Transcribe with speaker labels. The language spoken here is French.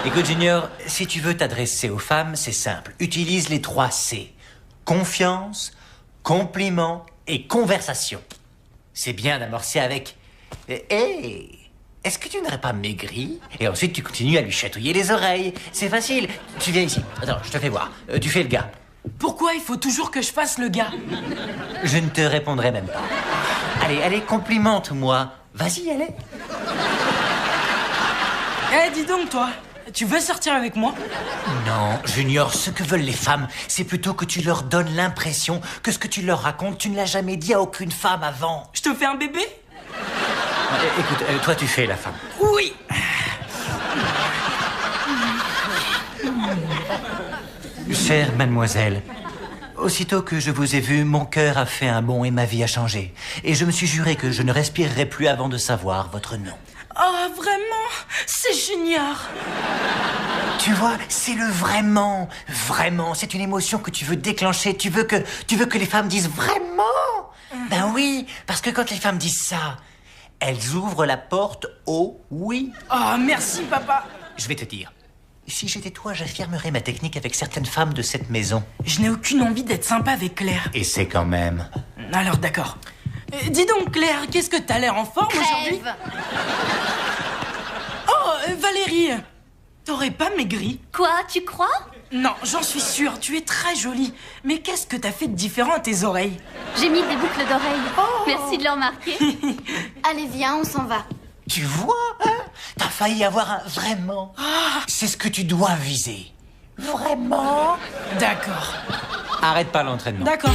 Speaker 1: Écoute, Junior, si tu veux t'adresser aux femmes, c'est simple. Utilise les 3 C. Confiance, compliment et conversation. C'est bien d'amorcer avec « Hey, est-ce que tu n'aurais pas maigri ?» Et ensuite, tu continues à lui chatouiller les oreilles. C'est facile. Tu viens ici. Attends, je te fais voir. Tu fais le gars.
Speaker 2: Pourquoi il faut toujours que je fasse le gars?
Speaker 1: Je ne te répondrai même pas. Allez, complimente-moi. Vas-y, allez.
Speaker 2: Eh, dis donc, toi, tu veux sortir avec moi?
Speaker 1: Non, Junior, ce que veulent les femmes, c'est plutôt que tu leur donnes l'impression que ce que tu leur racontes, tu ne l'as jamais dit à aucune femme avant.
Speaker 2: Je te fais un bébé?
Speaker 1: Écoute, toi, tu fais la femme.
Speaker 2: Oui.
Speaker 1: Chère mademoiselle, aussitôt que je vous ai vue, mon cœur a fait un bond et ma vie a changé. Et je me suis juré que je ne respirerai plus avant de savoir votre nom.
Speaker 2: Oh, vraiment? C'est Junior.
Speaker 1: Tu vois, c'est le vraiment. Vraiment, c'est une émotion que tu veux déclencher. Tu veux que les femmes disent vraiment. Ben oui, parce que quand les femmes disent ça, elles ouvrent la porte au oui.
Speaker 2: Oh, merci, papa.
Speaker 1: Je vais te dire. Si j'étais toi, j'affirmerais ma technique avec certaines femmes de cette maison.
Speaker 2: Je n'ai aucune envie d'être sympa avec Claire.
Speaker 1: Et c'est quand même...
Speaker 2: Alors, d'accord. Dis donc, Claire, qu'est-ce que t'as l'air en forme aujourd'hui? Oh, Valérie, t'aurais pas maigri?
Speaker 3: Quoi, tu crois?
Speaker 2: Non, j'en suis sûre, tu es très jolie. Mais qu'est-ce que t'as fait de différent à tes oreilles?
Speaker 3: J'ai mis des boucles d'oreilles.
Speaker 2: Oh.
Speaker 3: Merci de le remarquer. Allez, viens, on s'en va.
Speaker 1: Tu vois, hein? T'as failli avoir un vraiment. C'est ce que tu dois viser. Vraiment.
Speaker 2: D'accord.
Speaker 1: Arrête pas l'entraînement.
Speaker 2: D'accord.